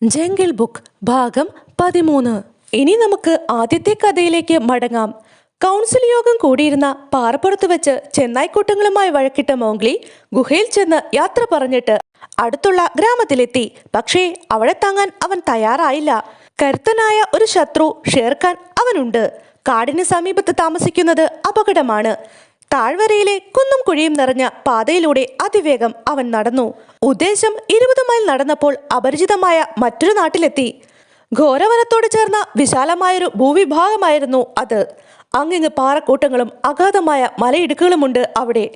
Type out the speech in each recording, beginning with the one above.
Jungle book ഭാഗം 13. ഇനി നമുക്ക് ആദ്യത്തെ കഥയിലേക്ക് മടങ്ങാം. കൗൺസിൽ യോഗം കൂടിയിരുന്ന പാറപ്പുറത്ത് വെച്ച് ചെന്നായ്ക്കൂട്ടങ്ങളുമായി വഴക്കിട്ട മോഗ്ലി ഗുഹയിൽ ചെന്ന് യാത്ര പറഞ്ഞിട്ട് അടുത്തുള്ള ഗ്രാമത്തിലെത്തി. പക്ഷേ അവിടെ താങ്ങാൻ അവൻ തയ്യാറായില്ല. കരുത്തനായ ഒരു ശത്രു ഷേർഖാൻ അവനുണ്ട്. കാടിന് സമീപത്ത് താമസിക്കുന്നത് അപകടമാണ്. താഴ്വരയിലെ കുന്നും കുഴിയും നിറഞ്ഞ പാതയിലൂടെ അതിവേഗം അവൻ നടന്നു. ഉദ്ദേശം 20 മൈൽ നടന്നപ്പോൾ അപരിചിതമായ മറ്റൊരു നാട്ടിലെത്തി. ഘോരവനത്തോട് ചേർന്ന വിശാലമായൊരു ഭൂവിഭാഗമായിരുന്നു അത്. അങ്ങിങ്ങ് പാറക്കൂട്ടങ്ങളും അഗാധമായ മലയിടുക്കുകളുമുണ്ട് അവിടെ.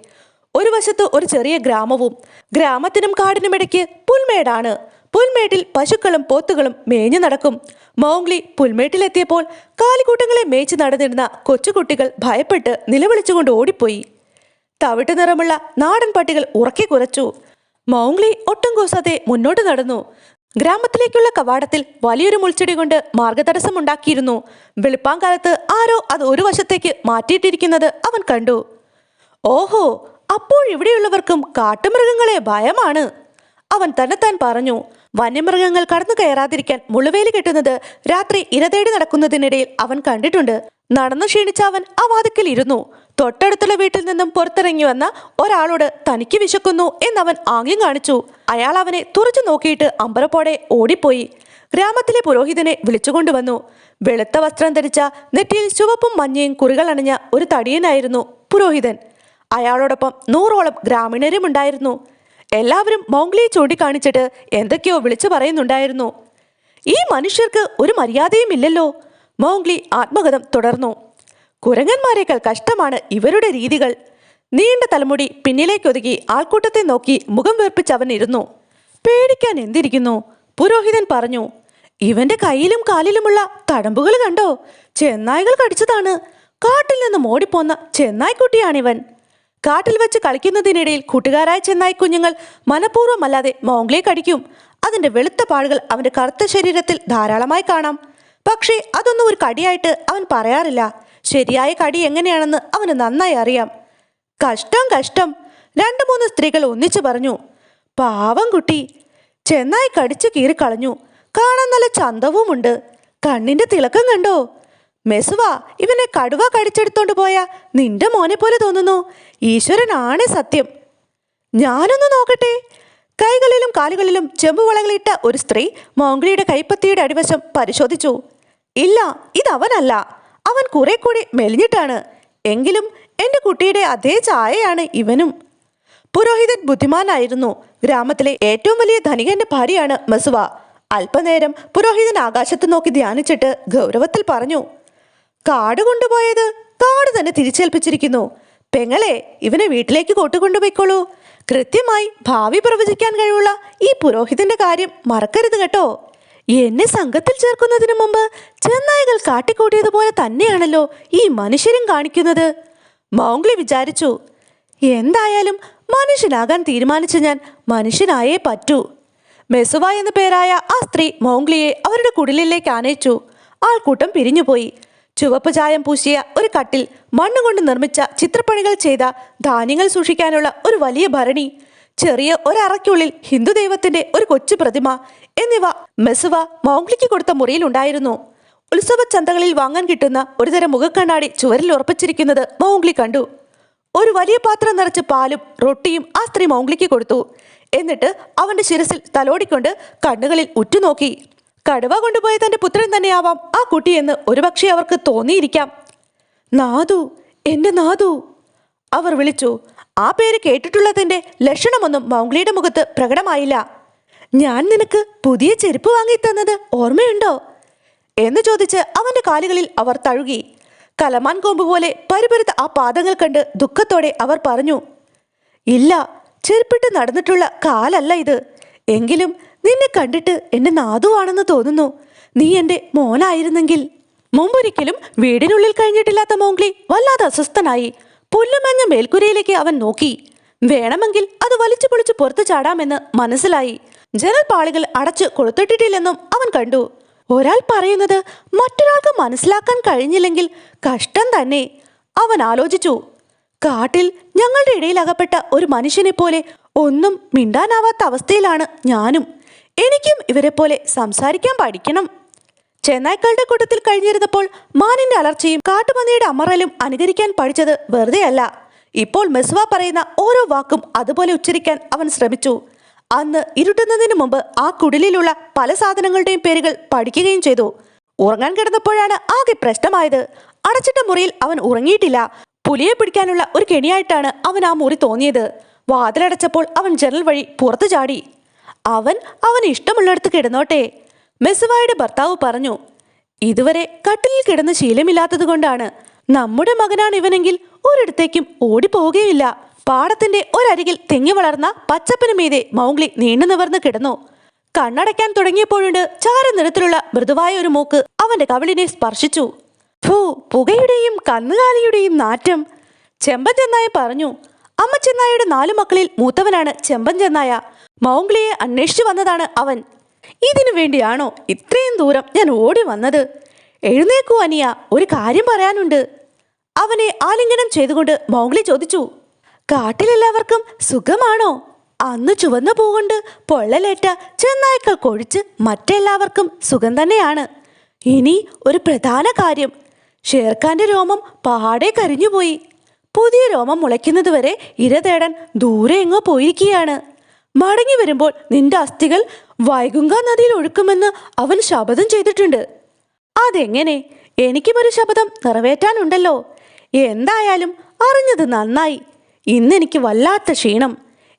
ഒരു വശത്ത് ഒരു ചെറിയ ഗ്രാമവും. ഗ്രാമത്തിനും കാടിനുമിടയ്ക്ക് പുൽമേടാണ്. പുൽമേട്ടിൽ പശുക്കളും പോത്തുകളും മേഞ്ഞു നടക്കും. മൗഗ്ലി പുൽമേട്ടിലെത്തിയപ്പോൾ കാലിക്കൂട്ടങ്ങളെ മേய்ച്ചു നടന്നിരുന്ന കൊച്ചുകുട്ടികൾ ഭയപ്പെട്ട് നിലവിളിച്ചുകൊണ്ട് ഓടിപ്പോയി. തവിട്ട് നിറമുള്ള നാടൻ പട്ടികൾ ഉറക്കി കുരച്ചു. മൗഗ്ലി ഒട്ടും കൂസാതെ മുന്നോട്ട് നടന്നു. ഗ്രാമത്തിലേക്കുള്ള കവാടത്തിൽ വലിയൊരു മുൾച്ചെടി കൊണ്ട് മാർഗതടസ്സമുണ്ടാക്കിയിരുന്നു. വെളുപ്പാങ്കാലത്ത് ആരോ അത് ഒരു വശത്തേക്ക് മാറ്റിയിട്ടിരിക്കുന്നത് അവൻ കണ്ടു. ഓഹോ, അപ്പോഴിവിടെയുള്ളവർക്കും കാട്ടുമൃഗങ്ങളെ ഭയമാണ്, അവൻ തന്നെത്താൻ പറഞ്ഞു. വന്യമൃഗങ്ങൾ കടന്നു കയറാതിരിക്കാൻ മുളുവേലി കെട്ടുന്നത് രാത്രി ഇരതേടി നടക്കുന്നതിനിടയിൽ അവൻ കണ്ടിട്ടുണ്ട്. നടന്നു ക്ഷീണിച്ച അവൻ ആ വാതിക്കൽ ഇരുന്നു. തൊട്ടടുത്തുള്ള വീട്ടിൽ നിന്നും പുറത്തിറങ്ങി വന്ന ഒരാളോട് തനിക്ക് വിശക്കുന്നു എന്നവൻ ആംഗ്യം കാണിച്ചു. അയാൾ അവനെ തുറച്ചു നോക്കിയിട്ട് അമ്പരപ്പോടെ ഓടിപ്പോയി. ഗ്രാമത്തിലെ പുരോഹിതനെ വിളിച്ചുകൊണ്ടുവന്നു. വെളുത്ത വസ്ത്രം ധരിച്ച, നെറ്റിയിൽ ചുവപ്പും മഞ്ഞയും കുറികൾ അണിഞ്ഞ ഒരു തടിയനായിരുന്നു പുരോഹിതൻ. അയാളോടൊപ്പം 100ഓളം ഗ്രാമീണരും ഉണ്ടായിരുന്നു. എല്ലാവരും മൗഗ്ലിയെ ചൂണ്ടിക്കാണിച്ചിട്ട് എന്തൊക്കെയോ വിളിച്ചു പറയുന്നുണ്ടായിരുന്നു. ഈ മനുഷ്യർക്ക് ഒരു മര്യാദയും ഇല്ലല്ലോ, മൗഗ്ലി ആത്മഗതം തുടർന്നു. കുരങ്ങന്മാരേക്കാൾ കഷ്ടമാണ് ഇവരുടെ രീതികൾ. നീണ്ട തലമുടി പിന്നിലേക്കൊതുക്കി ആൾക്കൂട്ടത്തെ നോക്കി മുഖം വീർപ്പിച്ചവൻ ഇരുന്നു. പേടിക്കാൻ എന്തിരിക്കുന്നു, പുരോഹിതൻ പറഞ്ഞു. ഇവന്റെ കയ്യിലും കാലിലുമുള്ള തടമ്പുകൾ കണ്ടോ? ചെന്നായ്കൾ കടിച്ചതാണ്. കാട്ടിൽ നിന്നും ഓടിപ്പോന്ന ചെന്നായ്ക്കുട്ടിയാണിവൻ. കാട്ടിൽ വെച്ച് കളിക്കുന്നതിനിടയിൽ കൂട്ടുകാരായ ചെന്നായി കുഞ്ഞുങ്ങൾ മനഃപൂർവ്വമല്ലാതെ മൗഗ്ലിയെ കടിക്കും. അതിന്റെ വെളുത്ത പാടുകൾ അവന്റെ കറുത്ത ശരീരത്തിൽ ധാരാളമായി കാണാം. പക്ഷേ അതൊന്നും ഒരു കടിയായിട്ട് അവൻ പറയാറില്ല. ശരിയായ കടി എങ്ങനെയാണെന്ന് അവന് നന്നായി അറിയാം. കഷ്ടം കഷ്ടം, 2-3 സ്ത്രീകൾ ഒന്നിച്ചു പറഞ്ഞു. പാവം കുട്ടി, ചെന്നായി കടിച്ചു കീറിക്കളഞ്ഞു. കാണാൻ നല്ല ചന്തവുമുണ്ട്. കണ്ണിന്റെ തിളക്കം കണ്ടോ? മെസുവ, ഇവനെ കടുവ കടിച്ചെടുത്തോണ്ട് പോയ നിന്റെ മോനെ പോലെ തോന്നുന്നു. ഈശ്വരനാണ് സത്യം. ഞാനൊന്ന് നോക്കട്ടെ. കൈകളിലും കാലുകളിലും ചെമ്പുവളകളിട്ട ഒരു സ്ത്രീ മൗഗ്ലിയുടെ കൈപ്പത്തിയുടെ അടിവശം പരിശോധിച്ചു. ഇല്ല, ഇതവനല്ല. അവൻ കുറെ കൂടി മെലിഞ്ഞിട്ടാണ്. എങ്കിലും എൻ്റെ കുട്ടിയുടെ അതേ ചായയാണ് ഇവനും. പുരോഹിതൻ ബുദ്ധിമാനായിരുന്നു. ഗ്രാമത്തിലെ ഏറ്റവും വലിയ ധനികന്റെ ഭാര്യയാണ് മെസുവ. അല്പനേരം പുരോഹിതൻ ആകാശത്ത് നോക്കി ധ്യാനിച്ചിട്ട് ഗൗരവത്തിൽ പറഞ്ഞു. കാട് കൊണ്ടുപോയത് കാട് തന്നെ തിരിച്ചേൽപ്പിച്ചിരിക്കുന്നു. പെങ്ങളെ, ഇവനെ വീട്ടിലേക്ക് കൊണ്ടുപോയിക്കോളൂ. കൃത്യമായി ഭാവി പ്രവചിക്കാൻ കഴിവുള്ള ഈ പുരോഹിതന്റെ കാര്യം മറക്കരുത് കേട്ടോ. എന്നെ സംഘത്തിൽ ചേർക്കുന്നതിന് മുമ്പ് ചെന്നായ്കൾ കാട്ടിക്കൂട്ടിയതുപോലെ തന്നെയാണല്ലോ ഈ മനുഷ്യരും കാണിക്കുന്നത്, മൗഗ്ലി വിചാരിച്ചു. എന്തായാലും മനുഷ്യനാകാൻ തീരുമാനിച്ച ഞാൻ മനുഷ്യനായേ പറ്റൂ. മെസുവ എന്ന പേരായ ആ സ്ത്രീ മൗഗ്ലിയെ അവരുടെ കുടിലിലേക്ക് ആനയിച്ചു. ആൾക്കൂട്ടം പിരിഞ്ഞുപോയി. ചുവപ്പ് ചായം പൂശിയ ഒരു കട്ടിൽ, മണ്ണുകൊണ്ട് നിർമ്മിച്ച ചിത്രപ്പണികൾ ചെയ്ത ധാന്യങ്ങൾ സൂക്ഷിക്കാനുള്ള ഒരു വലിയ ഭരണി, ചെറിയ ഒരറയ്ക്കുള്ളിൽ ഹിന്ദു ദൈവത്തിന്റെ ഒരു കൊച്ചു പ്രതിമ എന്നിവ മെസുവ മൗഗ്ലിക്ക് കൊടുത്ത മുറിയിലുണ്ടായിരുന്നു. ഉത്സവ ചന്തകളിൽ വാങ്ങാൻ കിട്ടുന്ന ഒരുതരം മുഖക്കണ്ണാടി ചുവരിൽ ഉറപ്പിച്ചിരിക്കുന്നത് മൗഗ്ലി കണ്ടു. ഒരു വലിയ പാത്രം നിറച്ച് പാലും റൊട്ടിയും ആ സ്ത്രീ മൗഗ്ലിക്ക് കൊടുത്തു. എന്നിട്ട് അവന്റെ ശിരസിൽ തലോടിക്കൊണ്ട് കണ്ണുകളിൽ ഉറ്റുനോക്കി. കടുവ കൊണ്ടുപോയ തന്റെ പുത്രൻ തന്നെയാവാം ആ കുട്ടിയെന്ന് ഒരുപക്ഷെ അവർക്ക് തോന്നിയിരിക്കാം. നാദു, എന്റെ നാദു, അവർ വിളിച്ചു. ആ പേര് കേട്ടിട്ടുള്ളതിന്റെ ലക്ഷണമൊന്നും മൗഗ്ലിയുടെ മുഖത്ത് പ്രകടമായില്ല. ഞാൻ നിനക്ക് പുതിയ ചെരുപ്പ് വാങ്ങി തന്നത് ഓർമ്മയുണ്ടോ എന്ന് ചോദിച്ച് അവന്റെ കാലുകളിൽ അവർ തഴുകി. കലമാൻ കൊമ്പ് പോലെ പരിപരുത്ത ആ പാദങ്ങൾ കണ്ട് ദുഃഖത്തോടെ അവർ പറഞ്ഞു. ഇല്ല, ചെരുപ്പിട്ട് നടന്നിട്ടുള്ള കാലല്ല ഇത്. എങ്കിലും നിന്നെ കണ്ടിട്ട് എൻ്റെ നാദുവാണെന്ന് തോന്നുന്നു. നീ എൻ്റെ മോനായിരുന്നെങ്കിൽ. മുമ്പൊരിക്കലും വീടിനുള്ളിൽ കഴിഞ്ഞിട്ടില്ലാത്ത മൗഗ്ലി വല്ലാതെ അസ്വസ്ഥനായി. പുല്ലുമഞ്ഞ മേൽക്കുരയിലേക്ക് അവൻ നോക്കി. വേണമെങ്കിൽ അത് വലിച്ചു പൊളിച്ച് പുറത്തു ചാടാമെന്ന് മനസ്സിലായി. ജനൽപ്പാളികൾ അടച്ച് കൊളുത്തിട്ടിട്ടില്ലെന്നും അവൻ കണ്ടു. ഒരാൾ പറയുന്നത് മറ്റൊരാൾക്ക് മനസ്സിലാക്കാൻ കഴിഞ്ഞില്ലെങ്കിൽ കഷ്ടം തന്നെ, അവൻ ആലോചിച്ചു. കാട്ടിൽ ഞങ്ങളുടെ ഇടയിൽ അകപ്പെട്ട ഒരു മനുഷ്യനെ പോലെ ഒന്നും മിണ്ടാനാവാത്ത അവസ്ഥയിലാണ് ഞാനും. എനിക്കും ഇവരെ പോലെ സംസാരിക്കാൻ പഠിക്കണം. ചെന്നായ്ക്കളുടെ കൂട്ടത്തിൽ കഴിഞ്ഞിരുന്നപ്പോൾ മാനിന്റെ അലർച്ചയും കാട്ടുപന്നിയുടെ അമറലും അനുകരിക്കാൻ പഠിച്ചത് വെറുതെയല്ല. ഇപ്പോൾ മെസ്വ പറയുന്ന ഓരോ വാക്കും അതുപോലെ ഉച്ചരിക്കാൻ അവൻ ശ്രമിച്ചു. അന്ന് ഇരുട്ടുന്നതിന് മുമ്പ് ആ കുടിലിലുള്ള പല സാധനങ്ങളുടെയും പേരുകൾ പഠിക്കുകയും ചെയ്തു. ഉറങ്ങാൻ കിടന്നപ്പോഴാണ് ആകെ പ്രശ്നമായത്. അടച്ചിട്ട മുറിയിൽ അവൻ ഉറങ്ങിയിട്ടില്ല. പുലിയെ പിടിക്കാനുള്ള ഒരു കെണിയായിട്ടാണ് അവൻ ആ മുറി തോന്നിയത്. വാതിലടച്ചപ്പോൾ അവൻ ജനൽ വഴി പുറത്തു ചാടി. അവന് ഇഷ്ടമുള്ളിടത്ത് കിടന്നോട്ടെ, മെസ്വായുടെ ഭർത്താവ് പറഞ്ഞു. ഇതുവരെ കട്ടിലിൽ കിടന്ന് ശീലമില്ലാത്തത് കൊണ്ടാണ്. നമ്മുടെ മകനാണ് ഇവനെങ്കിൽ ഒരിടത്തേക്കും ഓടിപ്പോവുകയില്ല. പാടത്തിന്റെ ഒരരികിൽ തെങ്ങി വളർന്ന പച്ചപ്പിന് മീതെ മൗഗ്ലി നീണ്ടു നിവർന്ന് കിടന്നു. കണ്ണടയ്ക്കാൻ തുടങ്ങിയപ്പോഴുണ്ട് ചാരനിറത്തിലുള്ള മൃദുവായ ഒരു മൂക്ക് അവന്റെ കവിളിനെ സ്പർശിച്ചു. ഫൂ, പുകയുടെയും കന്നുകാലിയുടെയും നാറ്റം, ചെമ്പൻ ചെന്നായ പറഞ്ഞു. അമ്മ ചെന്നായയുടെ 4 മക്കളിൽ മൂത്തവനാണ് ചെമ്പൻ ചെന്നായ. മൗഗ്ലിയെ അന്വേഷിച്ചു വന്നതാണ് അവൻ. ഇതിനു വേണ്ടിയാണോ ഇത്രയും ദൂരം ഞാൻ ഓടി വന്നത്? എഴുന്നേക്കൂ അനിയ, ഒരു കാര്യം പറയാനുണ്ട്. അവനെ ആലിംഗനം ചെയ്തുകൊണ്ട് മൗഗ്ലി ചോദിച്ചു. കാട്ടിലെല്ലാവർക്കും സുഖമാണോ? അന്ന് ചുവന്ന പൂകൊണ്ട് പൊള്ളലേറ്റ ചെന്നായ്ക്കൾ കൊഴിച്ച് മറ്റെല്ലാവർക്കും സുഖം തന്നെയാണ്. ഇനി ഒരു പ്രധാന കാര്യം, ഷേർഖാന്റെ രോമം പാടെ കരിഞ്ഞുപോയി. പുതിയ രോമം മുളയ്ക്കുന്നതുവരെ ഇര തേടാൻ ദൂരെ എങ്ങോ പോയിരിക്കുകയാണ്. മടങ്ങി വരുമ്പോൾ നിന്റെ അസ്ഥികൾ വൈഗുങ്ക നദിയിൽ ഒഴുക്കുമെന്ന് അവൻ ശപഥം ചെയ്തിട്ടുണ്ട്. അതെങ്ങനെ? എനിക്കും ഒരു ശപഥം നിറവേറ്റാനുണ്ടല്ലോ. എന്തായാലും അറിഞ്ഞത് നന്നായി. ഇന്നെനിക്ക് വല്ലാത്ത ക്ഷീണം.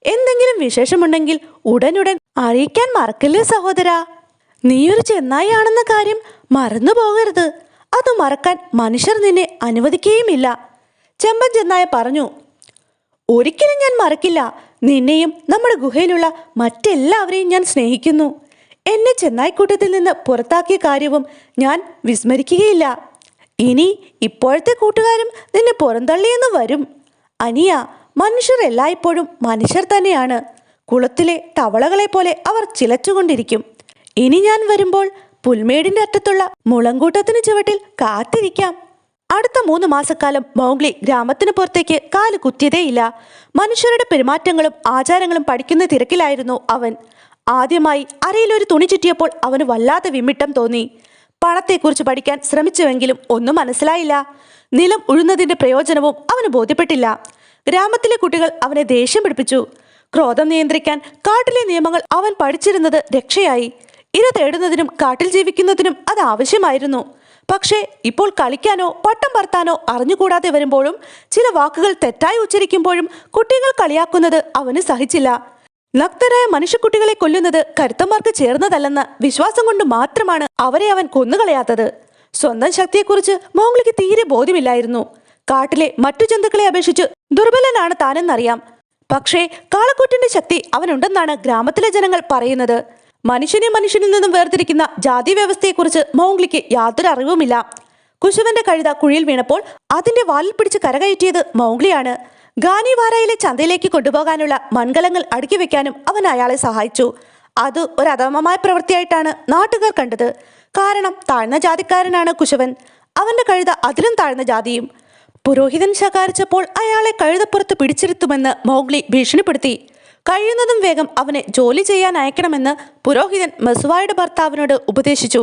എന്തെങ്കിലും വിശേഷമുണ്ടെങ്കിൽ ഉടനുടൻ അറിയിക്കാൻ മറക്കല്ലേ സഹോദരാ. നീയൊരു ചെന്നായി ആണെന്ന കാര്യം മറന്നു പോകരുത്. അത് മറക്കാൻ മനുഷ്യർ നിന്നെ അനുവദിക്കുകയുമില്ല, ചെമ്പൻ ചെന്നായ പറഞ്ഞു. ഒരിക്കലും ഞാൻ മറക്കില്ല. നിന്നെയും നമ്മുടെ ഗുഹയിലുള്ള മറ്റെല്ലാവരെയും ഞാൻ സ്നേഹിക്കുന്നു. എന്നെ ചെന്നായിക്കൂട്ടത്തിൽ നിന്ന് പുറത്താക്കിയ കാര്യവും ഞാൻ വിസ്മരിക്കുകയില്ല. ഇനി ഇപ്പോഴത്തെ കൂട്ടുകാരും നിന്നെ പുറന്തള്ളിയെന്ന് വരും. അനിയ, മനുഷ്യർ എല്ലായ്പ്പോഴും മനുഷ്യർ തന്നെയാണ്. കുളത്തിലെ തവളകളെ പോലെ അവർ ചിലച്ചുകൊണ്ടിരിക്കും. ഇനി ഞാൻ വരുമ്പോൾ പുൽമേടിന്റെ അറ്റത്തുള്ള മുളങ്കൂട്ടത്തിന് ചുവട്ടിൽ കാത്തിരിക്കാം. അടുത്ത 3 മാസക്കാലം മൗഗ്ലി ഗ്രാമത്തിന് പുറത്തേക്ക് കാല് കുത്തിയതേയില്ല. മനുഷ്യരുടെ പെരുമാറ്റങ്ങളും ആചാരങ്ങളും പഠിക്കുന്ന തിരക്കിലായിരുന്നു അവൻ. ആദ്യമായി അരയിലൊരു തുണി ചുറ്റിയപ്പോൾ അവന് വല്ലാതെ വിമ്മിട്ടം തോന്നി. പണത്തെക്കുറിച്ച് പഠിക്കാൻ ശ്രമിച്ചുവെങ്കിലും ഒന്നും മനസ്സിലായില്ല. നിലം ഉഴുന്നതിന്റെ പ്രയോജനവും അവന് ബോധ്യപ്പെട്ടില്ല. ഗ്രാമത്തിലെ കുട്ടികൾ അവനെ ദേഷ്യം പിടിപ്പിച്ചു. ക്രോധം നിയന്ത്രിക്കാൻ കാട്ടിലെ നിയമങ്ങൾ അവൻ പഠിച്ചിരുന്നത് രക്ഷയായി. ഇര തേടുന്നതിനും കാട്ടിൽ ജീവിക്കുന്നതിനും അത് ആവശ്യമായിരുന്നു. പക്ഷേ ഇപ്പോൾ കളിക്കാനോ പട്ടം പറത്താനോ അറിഞ്ഞുകൂടാതെ വരുമ്പോഴും ചില വാക്കുകൾ തെറ്റായി ഉച്ചരിക്കുമ്പോഴും കുട്ടികൾ കളിയാക്കുന്നത് അവന് സഹിച്ചില്ല. നഗ്നരായ മനുഷ്യക്കുട്ടികളെ കൊല്ലുന്നത് കരുത്തന്മാർക്ക് ചേർന്നതല്ലെന്ന വിശ്വാസം കൊണ്ട് മാത്രമാണ് അവരെ അവൻ കൊന്നുകളയാത്തത്. സ്വന്തം ശക്തിയെക്കുറിച്ച് മൗഗ്ലിക്ക് തീരെ ബോധ്യമില്ലായിരുന്നു. കാട്ടിലെ മറ്റു ജന്തുക്കളെ അപേക്ഷിച്ച് ദുർബലനാണ് താനെന്നറിയാം. പക്ഷേ കാളക്കൂറ്റിന്റെ ശക്തി അവനുണ്ടെന്നാണ് ഗ്രാമത്തിലെ ജനങ്ങൾ പറയുന്നത്. മനുഷ്യനെ മനുഷ്യനിൽ നിന്നും വേർതിരിക്കുന്ന ജാതി വ്യവസ്ഥയെക്കുറിച്ച് മൗഗ്ലിക്ക് യാതൊരു അറിവുമില്ല. കുശവന്റെ കഴുത കുഴിയിൽ വീണപ്പോൾ അതിന്റെ വാലിൽ പിടിച്ച് കരകയറ്റിയത് മൗഗ്ലിയാണ്. ഗാനിവാരയിലെ ചന്തയിലേക്ക് കൊണ്ടുപോകാനുള്ള മൺകലങ്ങൾ അടുക്കി വെക്കാനും അവൻ അയാളെ സഹായിച്ചു. അത് ഒരു അധമമായ പ്രവൃത്തിയായിട്ടാണ് നാട്ടുകാർ കണ്ടത്. കാരണം താഴ്ന്ന ജാതിക്കാരനാണ് കുശവൻ. അവന്റെ കഴുത അതിലും താഴ്ന്ന ജാതിയും. പുരോഹിതൻ ശകാരിച്ചപ്പോൾ അയാളെ കഴുതപ്പുറത്ത് പിടിച്ചിരുത്തുമെന്ന് മൗഗ്ലി ഭീഷണിപ്പെടുത്തി. കഴിയുന്നതും വേഗം അവനെ ജോലി ചെയ്യാൻ അയക്കണമെന്ന് പുരോഹിതൻ മെസ്വായുടെ ഭർത്താവിനോട് ഉപദേശിച്ചു.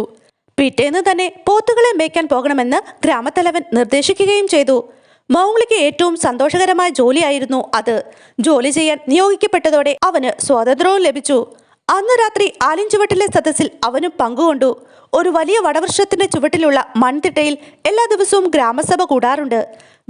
പിറ്റേന്ന് തന്നെ പോത്തുകളെ മേയ്ക്കാൻ പോകണമെന്ന് ഗ്രാമത്തലവൻ നിർദ്ദേശിക്കുകയും ചെയ്തു. മൗഗ്ലിക്ക് ഏറ്റവും സന്തോഷകരമായ ജോലിയായിരുന്നു അത്. ജോലി ചെയ്യാൻ നിയോഗിക്കപ്പെട്ടതോടെ അവന് സ്വാതന്ത്ര്യവും ലഭിച്ചു. അന്നു രാത്രി ആലിൻ ചുവട്ടിലെ സദസ്സിൽ അവനും പങ്കുകൊണ്ടു. ഒരു വലിയ വടവൃക്ഷത്തിന്റെ ചുവട്ടിലുള്ള മൺതിട്ടയിൽ എല്ലാ ദിവസവും ഗ്രാമസഭ കൂടാറുണ്ട്.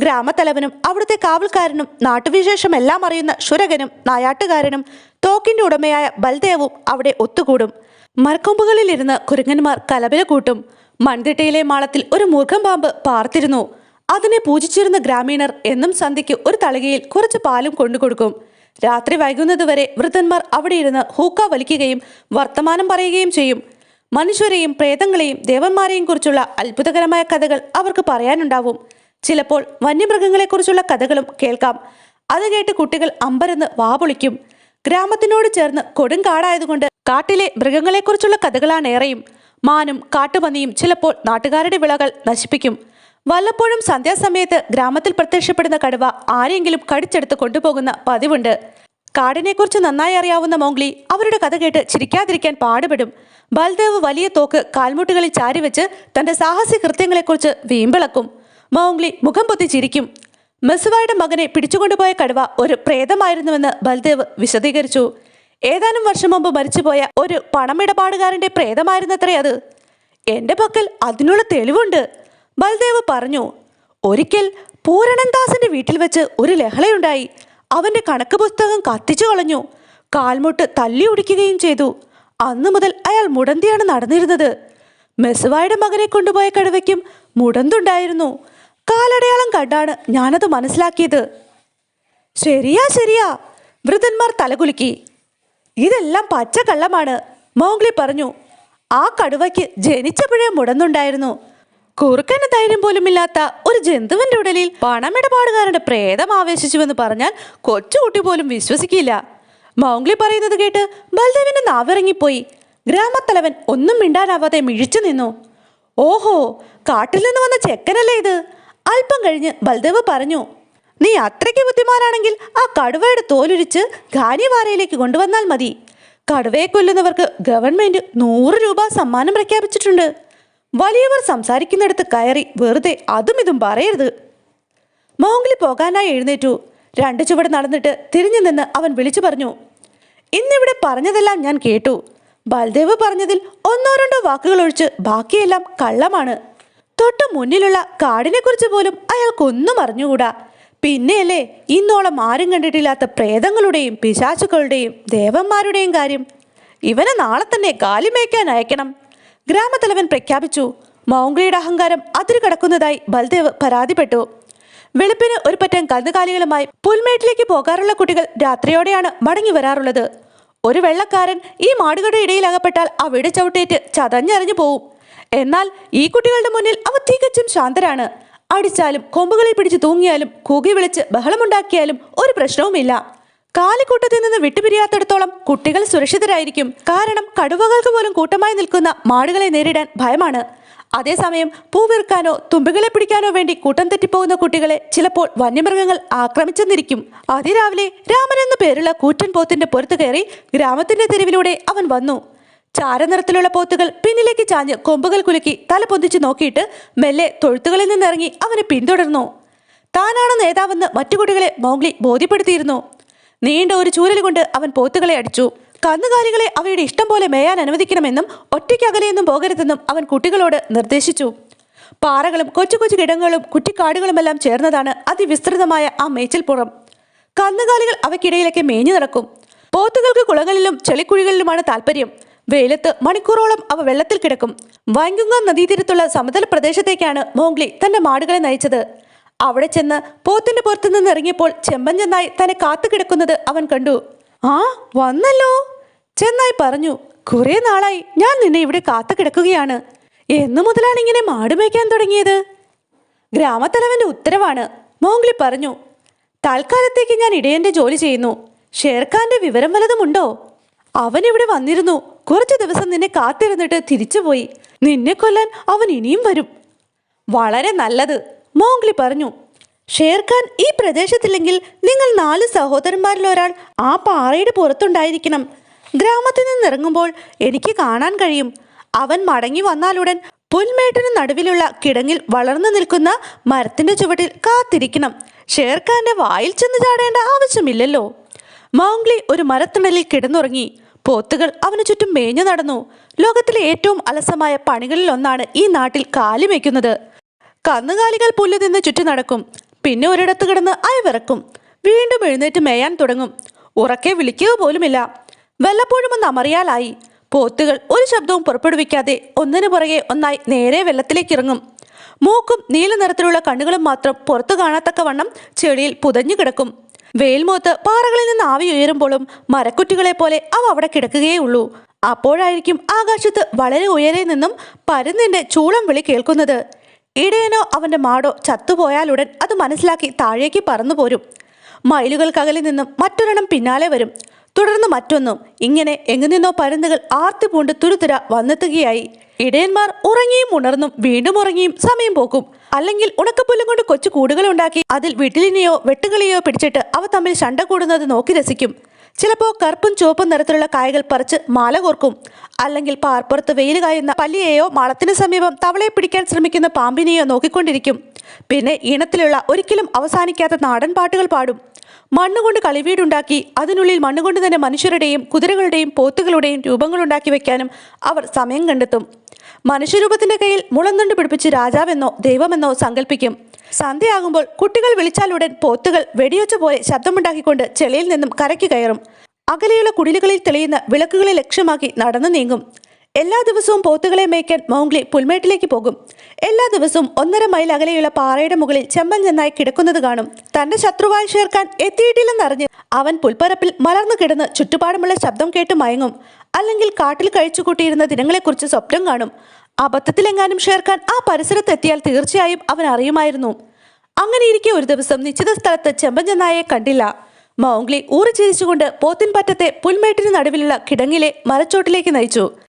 ഗ്രാമത്തലവനും അവിടുത്തെ കാവൽക്കാരനും നാട്ടുവിശേഷം എല്ലാം അറിയുന്ന ക്ഷുരകനും നായാട്ടുകാരനും തോക്കിന്റെ ഉടമയായ ബൽദേവും അവിടെ ഒത്തുകൂടും. മരക്കൊമ്പുകളിലിരുന്ന് കുരങ്ങന്മാർ കലപില കൂട്ടും. മൺതിട്ടയിലെ മാളത്തിൽ ഒരു മൂർഖം പാമ്പ് പാർത്തിരുന്നു. അതിനെ പൂജിച്ചിരുന്ന ഗ്രാമീണർ എന്നും സന്ധ്യയ്ക്ക് ഒരു തളികയിൽ കുറച്ച് പാലും കൊണ്ടുകൊടുക്കും. രാത്രി വൈകുന്നതുവരെ വൃദ്ധന്മാർ അവിടെ ഇരുന്ന് ഹൂക്ക വലിക്കുകയും വർത്തമാനം പറയുകയും ചെയ്യും. മനുഷ്യരെയും പ്രേതങ്ങളെയും ദേവന്മാരെയും കുറിച്ചുള്ള അത്ഭുതകരമായ കഥകൾ അവർക്ക് പറയാനുണ്ടാവും. ചിലപ്പോൾ വന്യമൃഗങ്ങളെക്കുറിച്ചുള്ള കഥകളും കേൾക്കാം. അത് കേട്ട് കുട്ടികൾ അമ്പരന്ന് വാപൊളിക്കും. ഗ്രാമത്തിനോട് ചേർന്ന് കൊടുങ്കാടായതുകൊണ്ട് കാട്ടിലെ മൃഗങ്ങളെക്കുറിച്ചുള്ള കഥകളാണേറെയും. മാനും കാട്ടുപന്നിയും ചിലപ്പോൾ നാട്ടുകാരുടെ വിളകൾ നശിപ്പിക്കും. വല്ലപ്പോഴും സന്ധ്യാസമയത്ത് ഗ്രാമത്തിൽ പ്രത്യക്ഷപ്പെടുന്ന കടുവ ആരെങ്കിലും കടിച്ചെടുത്ത് കൊണ്ടുപോകുന്ന പതിവുണ്ട്. കാടിനെക്കുറിച്ച് നന്നായി അറിയാവുന്ന മോഗ്ലി അവരുടെ കഥ കേട്ട് ചിരിക്കാതിരിക്കാൻ പാടുപെടും. ബൽദേവ് വലിയ തോക്ക് കാൽമുട്ടുകളിൽ ചാരിവെച്ച് തന്റെ സാഹസിക കൃത്യങ്ങളെക്കുറിച്ച് വീമ്പിളക്കും. മോഗ്ലി മുഖം പൊത്തി ചിരിക്കും. മെസ്സുവായുടെ മകനെ പിടിച്ചുകൊണ്ടുപോയ കടുവ ഒരു പ്രേതമായിരുന്നുവെന്ന് ബൽദേവ് വിശദീകരിച്ചു. ഏതാനും വർഷം മുമ്പ് മരിച്ചുപോയ ഒരു പണമിടപാടുകാരന്റെ പ്രേതമായിരുന്നത്രേ അത്. എന്റെ പക്കൽ അതിനുള്ള തെളിവുണ്ട്, ബൽദേവ് പറഞ്ഞു. ഒരിക്കൽ പൂരണൻദാസിന്റെ വീട്ടിൽ വെച്ച് ഒരു ലഹളയുണ്ടായി. അവന്റെ കണക്ക് പുസ്തകം കത്തിച്ചു കളഞ്ഞു. കാൽമുട്ട് തല്ലി ഒടിക്കുകയും ചെയ്തു. അന്നു മുതൽ അയാൾ മുടന്തിയാണ് നടന്നിരുന്നത്. മെസ്സുവായുടെ മകനെ കൊണ്ടുപോയ കടുവയ്ക്കും മുടന്തുണ്ടായിരുന്നു. കാലടയാളം കണ്ടാണ് ഞാനത് മനസ്സിലാക്കിയത്. ശരിയാ ശരിയാ, വൃദ്ധന്മാർ തലകുലുക്കി. ഇതെല്ലാം പച്ചക്കള്ളമാണ്, മോഗ്ലി പറഞ്ഞു. ആ കടുവയ്ക്ക് ജനിച്ചപ്പോഴേ മുടന്നുണ്ടായിരുന്നു. കുറുക്കന് ധൈര്യം പോലുമില്ലാത്ത ഒരു ജന്തുവിന്റെ ഉടലിൽ പണമിടപാടുകാരുടെ പ്രേതം ആവേശിച്ചുവെന്ന് പറഞ്ഞാൽ കൊച്ചുകുട്ടി പോലും വിശ്വസിക്കില്ല. മോഗ്ലി പറയുന്നത് കേട്ട് ബൽദേവിന്റെ നാവിറങ്ങിപ്പോയി. ഗ്രാമത്തലവൻ ഒന്നും മിണ്ടാനാവാതെ മിഴിച്ചു നിന്നു. ഓഹോ, കാട്ടിൽ നിന്ന് വന്ന ചെക്കനല്ലേ ഇത്? അല്പം കഴിഞ്ഞ് ബൽദേവ് പറഞ്ഞു. നീ അത്രയ്ക്ക് ബുദ്ധിമാനാണെങ്കിൽ ആ കടുവയുടെ തോലുരിച്ച് ഖാനിവാരയിലേക്ക് കൊണ്ടുവന്നാൽ മതി. കടുവയെ കൊല്ലുന്നവർക്ക് ഗവൺമെന്റ് 100 രൂപ സമ്മാനം പ്രഖ്യാപിച്ചിട്ടുണ്ട്. വലിയവർ സംസാരിക്കുന്നിടത്ത് കയറി വെറുതെ അതും ഇതും പറയരുത്. മോഗ്ലി പോകാനായി എഴുന്നേറ്റു. 2 ചുവട് നടന്നിട്ട് തിരിഞ്ഞു നിന്ന് അവൻ വിളിച്ചു പറഞ്ഞു. ഇന്നിവിടെ പറഞ്ഞതെല്ലാം ഞാൻ കേട്ടു. ബൽദേവ് പറഞ്ഞതിൽ 1-2 വാക്കുകൾ ഒഴിച്ച് ബാക്കിയെല്ലാം കള്ളമാണ്. തൊട്ടു മുന്നിലുള്ള കാടിനെക്കുറിച്ച് പോലും അയാൾക്കൊന്നും അറിഞ്ഞുകൂടാ. പിന്നെയല്ലേ ഇന്നോളം ആരും കണ്ടിട്ടില്ലാത്ത പ്രേതങ്ങളുടെയും പിശാചുക്കളുടെയും ദേവന്മാരുടെയും കാര്യം. ഇവനെ നാളെ തന്നെ കാലിമേയ്ക്കാൻ അയക്കണം, ഗ്രാമത്തലവൻ പ്രഖ്യാപിച്ചു. മോഗ്ലിയുടെ അഹങ്കാരം അതിരു കടക്കുന്നതായി ബൽദേവ് പരാതിപ്പെട്ടു. വെളുപ്പിന് ഒരു പറ്റം കന്നുകാലികളുമായി പുൽമേട്ടിലേക്ക് പോകാറുള്ള കുട്ടികൾ രാത്രിയോടെയാണ് മടങ്ങി വരാറുള്ളത്. ഒരു വെള്ളക്കാരൻ ഈ മാടുകളുടെ ഇടയിൽ അകപ്പെട്ടാൽ അവിടെ ചവിട്ടേറ്റ് ചതഞ്ഞറിഞ്ഞു പോവും. എന്നാൽ ഈ കുട്ടികളുടെ മുന്നിൽ അവ തികച്ചും ശാന്തരാണ്. അടിച്ചാലും കൊമ്പുകളിൽ പിടിച്ച് തൂങ്ങിയാലും കൂകി വിളിച്ച് ബഹളമുണ്ടാക്കിയാലും ഒരു പ്രശ്നവുമില്ല. കാലിക്കൂട്ടത്തിൽ നിന്ന് വിട്ടുപിരിയാത്തിടത്തോളം കുട്ടികൾ സുരക്ഷിതരായിരിക്കും. കാരണം കടുവകൾക്ക് പോലും കൂട്ടമായി നിൽക്കുന്ന മാടുകളെ നേരിടാൻ ഭയമാണ്. അതേസമയം പൂവിർക്കാനോ തുമ്പികളെ പിടിക്കാനോ വേണ്ടി കൂട്ടം തെറ്റിപ്പോകുന്ന കുട്ടികളെ ചിലപ്പോൾ വന്യമൃഗങ്ങൾ ആക്രമിച്ചെന്നിരിക്കും. അതിരാവിലെ രാമൻ എന്നു പേരുള്ള കൂറ്റൻ പോത്തിന്റെ പുറത്തു കയറി ഗ്രാമത്തിന്റെ തെരുവിലൂടെ അവൻ വന്നു. ചാരനിറത്തിലുള്ള പോത്തുകൾ പിന്നിലേക്ക് ചാഞ്ഞ് കൊമ്പുകൾ കുലുക്കി തല പൊന്തിച്ച് നോക്കിയിട്ട് മെല്ലെ തൊഴുത്തുകളിൽ നിന്നിറങ്ങി അവനെ പിന്തുടർന്നു. താനാണ് നേതാവെന്ന് മറ്റു കുട്ടികളെ മോഗ്ലി ബോധ്യപ്പെടുത്തിയിരുന്നു. നീണ്ട ഒരു ചൂരൽ കൊണ്ട് അവൻ പോത്തുകളെ അടിച്ചു. കന്നുകാലികളെ അവയുടെ ഇഷ്ടം പോലെ മേയാൻ അനുവദിക്കണമെന്നും ഒറ്റയ്ക്കകലെയൊന്നും പോകരുതെന്നും അവൻ കുട്ടികളോട് നിർദ്ദേശിച്ചു. പാറകളും കൊച്ചു കൊച്ചു കിടങ്ങുകളും കുറ്റിക്കാടുകളുമെല്ലാം ചേർന്നതാണ് അതിവിസ്തൃതമായ ആ മേച്ചിൽപ്പുറം. കന്നുകാലികൾ അവയ്ക്കിടയിലൊക്കെ മേഞ്ഞു നടക്കും. പോത്തുകൾക്ക് കുളങ്ങളിലും ചെളിക്കുഴികളിലുമാണ് താല്പര്യം. വെയിലത്ത് മണിക്കൂറോളം അവ വെള്ളത്തിൽ കിടക്കും. വൈങ്കുങ്ങ നദീതീരത്തുള്ള സമതല പ്രദേശത്തേക്കാണ് മോഗ്ലി തന്റെ മാടുകളെ നയിച്ചത്. അവിടെ ചെന്ന് പോത്തിന്റെ പുറത്തു നിന്ന് ഇറങ്ങിയപ്പോൾ ചെമ്പൻ ചെന്നായി തന്നെ കാത്തു കിടക്കുന്നത് അവൻ കണ്ടു. ആ വന്നല്ലോ, ചെന്നായി പറഞ്ഞു. കുറെ നാളായി ഞാൻ നിന്നെ ഇവിടെ കാത്തു കിടക്കുകയാണ്. എന്നു മുതലാണ് ഇങ്ങനെ മാട് മേയ്ക്കാൻ തുടങ്ങിയത്? ഗ്രാമത്തലവന്റെ ഉത്തരവാണ്, മോഗ്ലി പറഞ്ഞു. തൽക്കാലത്തേക്ക് ഞാൻ ഇടയന്റെ ജോലി ചെയ്യുന്നു. ഷേർഖാന്റെ വിവരം വല്ലതുമുണ്ടോ? അവൻ ഇവിടെ വന്നിരുന്നു. കുറച്ചു ദിവസം നിന്നെ കാത്തിരുന്നിട്ട് തിരിച്ചുപോയി. നിന്നെ കൊല്ലാൻ അവൻ ഇനിയും വരും. വളരെ നല്ലത്, മോഗ്ലി പറഞ്ഞു. ഷേർഖാൻ ഈ പ്രദേശത്തില്ലെങ്കിൽ നിങ്ങൾ 4 സഹോദരന്മാരിൽ ഒരാൾ ആ പാറയുടെ പുറത്തുണ്ടായിരിക്കണം. ഗ്രാമത്തിൽ നിന്നിറങ്ങുമ്പോൾ എനിക്ക് കാണാൻ കഴിയും. അവൻ മടങ്ങി വന്നാലുടൻ പുൽമേട്ടിന് നടുവിലുള്ള കിടങ്ങിൽ വളർന്നു നിൽക്കുന്ന മരത്തിന്റെ ചുവട്ടിൽ കാത്തിരിക്കണം. ഷേർഖാന്റെ വായിൽ ചെന്ന് ചാടേണ്ട ആവശ്യമില്ലല്ലോ. മോഗ്ലി ഒരു മരത്തണലിൽ കിടന്നുറങ്ങി. പോത്തുകൾ അവന് ചുറ്റും മേഞ്ഞു നടന്നു. ലോകത്തിലെ ഏറ്റവും അലസമായ പണികളിൽ ഒന്നാണ് ഈ നാട്ടിൽ കാലിമേയ്ക്കുന്നത്. കന്നുകാലികൾ പുല്ല് തിന്ന് ചുറ്റി നടക്കും. പിന്നെ ഒരിടത്ത് കിടന്ന് അയവിറക്കും. വീണ്ടും എഴുന്നേറ്റ് മേയാൻ തുടങ്ങും. ഉറക്കെ വിളിക്കുക പോലുമില്ല. വല്ലപ്പോഴും ഒന്ന് അമറിയാലായി. പോത്തുകൾ ഒരു ശബ്ദവും പുറപ്പെടുവിക്കാതെ ഒന്നിനു പുറകെ ഒന്നായി നേരെ വെള്ളത്തിലേക്ക് ഇറങ്ങും. മൂക്കും നീല നിറത്തിലുള്ള കണ്ണുകളും മാത്രം പുറത്തു കാണത്തക്കവണ്ണം ചെളിയിൽ പുതഞ്ഞു കിടക്കും. വെയിൽമൂത്ത് പാറകളിൽ നിന്ന് ആവി ഉയരുമ്പോഴും മരക്കുറ്റികളെ പോലെ അവ അവിടെ കിടക്കുകയേ ഉള്ളൂ. അപ്പോഴായിരിക്കും ആകാശത്ത് വളരെ ഉയരെ നിന്നും പരുന്തിന്റെ ചൂളം വിളി കേൾക്കുന്നത്. ഇടയനോ അവന്റെ മാടോ ചത്തുപോയാലുടൻ അത് മനസ്സിലാക്കി താഴേക്ക് പറന്നു പോരും. മൈലുകൾക്കകലിൽ നിന്നും മറ്റൊരെണ്ണം പിന്നാലെ വരും. തുടർന്ന് മറ്റൊന്നും. ഇങ്ങനെ എങ്ങുനിന്നോ പരുന്തുകൾ ആർത്തി പൂണ്ട് തുരുതുര വന്നെത്തുകയായി. ഇടയന്മാർ ഉറങ്ങിയും ഉണർന്നും വീണ്ടും ഉറങ്ങിയും സമയം പോക്കും. അല്ലെങ്കിൽ ഉണക്കപ്പുല്ലും കൊണ്ട് കൊച്ചു കൂടുകളുണ്ടാക്കി അതിൽ വിട്ടിലിനെയോ വെട്ടുകളെയോ പിടിച്ചിട്ട് അവ തമ്മിൽ ശണ്ട കൂടുന്നത് നോക്കി രസിക്കും. ചിലപ്പോൾ കറുപ്പും ചുവപ്പും നിറത്തിലുള്ള കായകൾ പറിച്ച് മാല കോർക്കും. അല്ലെങ്കിൽ പാർപ്പുറത്ത് വെയിൽ കായുന്ന പല്ലിയെയോ മാളത്തിന് സമീപം തവളയെ പിടിക്കാൻ ശ്രമിക്കുന്ന പാമ്പിനെയോ നോക്കിക്കൊണ്ടിരിക്കും. പിന്നെ ഈണത്തിലുള്ള ഒരിക്കലും അവസാനിക്കാത്ത നാടൻ പാട്ടുകൾ പാടും. മണ്ണുകൊണ്ട് കളിവീടുണ്ടാക്കി അതിനുള്ളിൽ മണ്ണുകൊണ്ട് തന്നെ മനുഷ്യരുടെയും കുതിരകളുടെയും പോത്തുകളുടെയും രൂപങ്ങളുണ്ടാക്കി വെക്കാനും അവർ സമയം കണ്ടെത്തും. മനുഷ്യരൂപത്തിന്റെ കയ്യിൽ മുളന്തുണ്ട് പിടിപ്പിച്ച് രാജാവെന്നോ ദൈവമെന്നോ സങ്കല്പിക്കും. സന്ധ്യയാകുമ്പോൾ കുട്ടികൾ വിളിച്ചാലുടൻ പോത്തുകൾ വെടിയൊച്ച പോലെ ശബ്ദമുണ്ടാക്കിക്കൊണ്ട് ചെളിയിൽ നിന്നും കരയ്ക്ക് കയറും. അകലെയുള്ള കുടിലുകളിൽ തെളിയുന്ന വിളക്കുകളെ ലക്ഷ്യമാക്കി നടന്നു നീങ്ങും. എല്ലാ ദിവസവും പോത്തുകളെ മേയ്ക്കാൻ മൗഗ്ലി പുൽമേട്ടിലേക്ക് പോകും. എല്ലാ ദിവസവും 1.5 മൈൽ അകലെയുള്ള പാറയുടെ മുകളിൽ ചെമ്പൻ ചെന്നായി കിടക്കുന്നത് കാണും. തന്റെ ശത്രുവായ ഷേർഖാൻ എത്തിയിട്ടില്ലെന്നറിഞ്ഞ് അവൻ പുൽപ്പരപ്പിൽ മലർന്നു കിടന്ന് ചുറ്റുപാടുമുള്ള ശബ്ദം കേട്ട് മയങ്ങും. അല്ലെങ്കിൽ കാട്ടിൽ കഴിച്ചുകൂട്ടിയിരുന്ന ദിനങ്ങളെക്കുറിച്ച് സ്വപ്നം കാണും. അബദ്ധത്തിലെങ്ങാനും ഷേർഖാൻ ആ പരിസരത്തെത്തിയാൽ തീർച്ചയായും അവൻ അറിയുമായിരുന്നു. അങ്ങനെയിരിക്കെ ഒരു ദിവസം നിശ്ചിത സ്ഥലത്ത് ചെമ്പൻ ചെന്നായെ കണ്ടില്ല. മൗഗ്ലി ഊറി ചിരിച്ചുകൊണ്ട് പോത്തിൻ പറ്റത്തെ പുൽമേട്ടിന് നടുവിലുള്ള കിടങ്ങിലെ മരച്ചോട്ടിലേക്ക് നയിച്ചു.